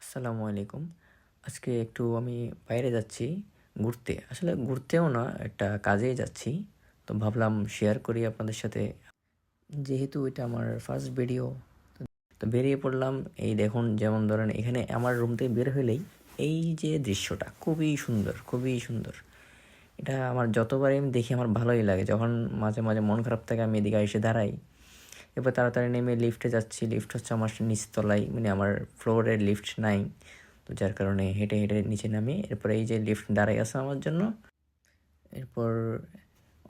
আসসালামু আলাইকুম। আজকে একটু আমি বাইরে যাচ্ছি ঘুরতে। আসলে ঘুরতেও না, একটা কাজেই যাচ্ছি। তো ভাবলাম শেয়ার করি আপনাদের সাথে। যেহেতু এটা আমার ফার্স্ট ভিডিও, তো বেরিয়ে পড়লাম। এই দেখুন, যেমন ধরেন এখানে আমার রুম থেকে বের হলেই এই যে দৃশ্যটা খুবই সুন্দর, খুবই সুন্দর। এটা আমার যতবারই আমি দেখি আমার ভালোই লাগে। যখন মাঝে, মাঝে মন খারাপ থাকে আমি এদিকে এসে দাঁড়াই। এরপর তাড়াতাড়ি নেমে লিফটে যাচ্ছি। লিফট হচ্ছে আমার নিচতলায়, মানে আমার ফ্লোরে লিফট নাই। তো যার কারণে হেঁটে, হেঁটে নিচে নামি। এরপর এই যে লিফট দাঁড়ায় আছে আমার জন্য। এরপর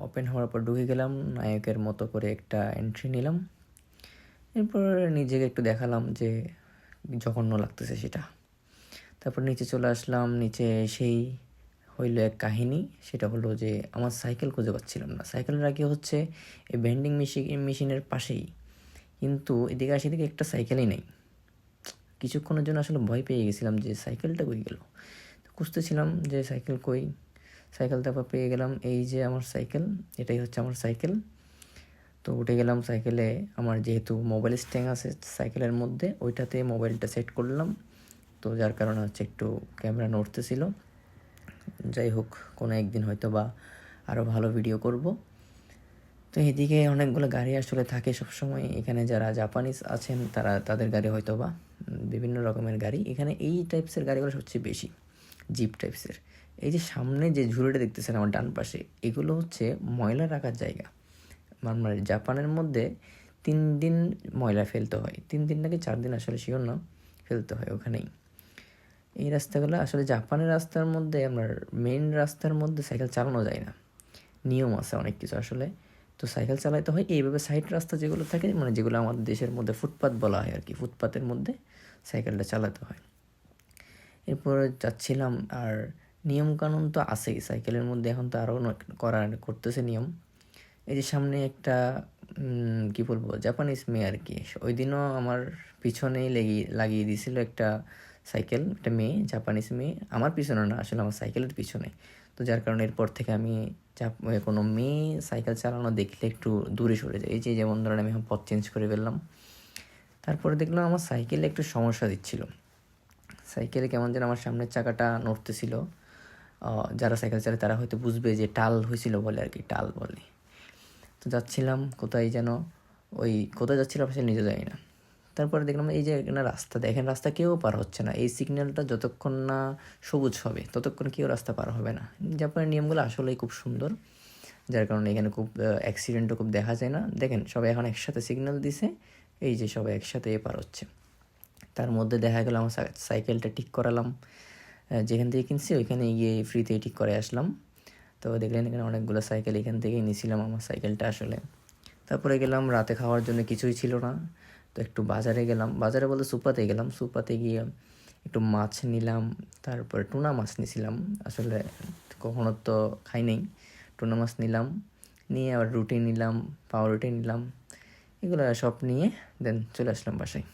ওপেন হওয়ার পর ঢুকে গেলাম। নায়কের মতো করে একটা এন্ট্রি নিলাম। এরপর নিজেকে একটু দেখালাম যে জঘন্য লাগতেছে সেটা। তারপর নিচে চলে আসলাম। নিচে এসেই হইল এক কাহিনী। সেটা হলো যে আমার সাইকেল খুঁজে পাচ্ছিলাম না। সাইকেল রাখি হচ্ছে এই ভেন্ডিং মেশিনের পাশেই, কিন্তু এদিকে আসে এদিকে একটা সাইকেলই নেই। কিছুক্ষণের জন্য আসলে ভয় পেয়ে গেছিলাম যে সাইকেলটা কই গেল। খুঁজতেছিলাম যে সাইকেল কই। সাইকেল তারপর পেয়ে গেলাম, এই যে আমার সাইকেল, এটাই হচ্ছে আমার সাইকেল। তো উঠে গেলাম সাইকেলে। আমার যেহেতু মোবাইল স্ট্যান্ড আছে সাইকেলের মধ্যে, ওইটাতে মোবাইলটা সেট করলাম। তো যার কারণে হচ্ছে একটু ক্যামেরা নড়তেছিল। যাই হোক, কোনো একদিন হয়তো বা আরও ভালো ভিডিও করব। তো এদিকে অনেকগুলো গাড়ি আসলে থাকে সবসময়। এখানে যারা জাপানিজ আছেন তাদের গাড়ি হয়তো বা বিভিন্ন রকমের গাড়ি। এখানে এই টাইপসের গাড়িগুলো সবচেয়ে বেশি, জিপ টাইপসের। এই যে সামনে যে ঝুড়িটা দেখতেছেন আমার ডান পাশে, এগুলো হচ্ছে ময়লা রাখার জায়গা। মানে জাপানের মধ্যে 3 দিন ময়লা ফেলতে হয়। 3 দিন নাকি 4 দিন, আসলে শিওর না, ফেলতে হয় ওখানেই। এই রাস্তাগুলো আসলে জাপানের রাস্তার মধ্যে, আমার মেইন রাস্তার মধ্যে সাইকেল চালানো যায় না। নিয়ম আছে অনেক কিছু আসলে। তো সাইকেল চালাতে হয় এইভাবে সাইড রাস্তা যেগুলো থাকে, মানে যেগুলো আমাদের দেশের মধ্যে ফুটপাত বলা হয় আর কি, ফুটপাতের মধ্যে সাইকেলটা চালাতে হয়। এরপর যাচ্ছিলাম। আর নিয়মকানুন তো আছেই সাইকেলের মধ্যে, এখন তো আরও করতেছে নিয়ম। এই যে সামনে একটা কী বলবো, জাপানিজ মেয়ে আর কি, ওই দিনও আমার পিছনেই লাগিয়ে দিয়েছিল একটা সাইকেল, একটা মেয়ে, জাপানিজ মেয়ে। আমার পিছনে না, আসলে আমার সাইকেলের পিছনে। তো যার কারণে এরপর থেকে আমি কোনো মেয়ে সাইকেল চালানো দেখলে একটু দূরে সরে যাই। এই যে যেমন ধরেন আমি এখন পথ চেঞ্জ করে ফেললাম। তারপরে দেখলাম আমার সাইকেলে একটু সমস্যা দিচ্ছিল। সাইকেলে কেমন যেন আমার সামনের চাকাটা নড়তেছিল। যারা সাইকেল চালায় তারা হয়তো বুঝবে যে টাল হয়েছিল বলে আর কি, টাল বলে। তো যাচ্ছিলাম কোথায় যেন, ওই কোথায় যাচ্ছিলাম সে নিজে জানি না। তারপরে দেখলাম এই যে এখানে রাস্তা, দেখেন রাস্তা কেউ পার হচ্ছে না। এই সিগন্যালটা যতক্ষণ না সবুজ হবে ততক্ষণ কেউ রাস্তা পার হবে না। জাপানের নিয়মগুলো আসলেই খুব সুন্দর, যার কারণে এখানে খুব অ্যাক্সিডেন্টও খুব দেখা যায় না। দেখেন সবাই এখন একসাথে সিগন্যাল দিছে, এই যে সবাই একসাথে পার হচ্ছে। তার মধ্যে দেখা গেল আমার সাইকেলটা ঠিক করালাম। যেখান থেকে কিনছি ওইখানে গিয়ে ফ্রিতে ঠিক করে আসলাম। তো দেখলেন এখানে অনেকগুলো সাইকেল এখান থেকেই নিয়েছিলাম আমার সাইকেলটা আসলে। তারপরে গেলাম, রাতে খাওয়ার জন্য কিছুই ছিল না। তো একটু বাজারে গেলাম, বাজারে বলতে সুপাতে গেলাম। সুপাতে গিয়ে একটু মাছ নিলাম। তারপরে টুনা মাছ নিয়েছিলাম, আসলে কখনো তো খাই নাই। টুনা মাছ নিলাম, নিয়ে আবার রুটি নিলাম, পাউরুটি নিলাম। এগুলো সব নিয়ে দেন চলে আসলাম বাসায়।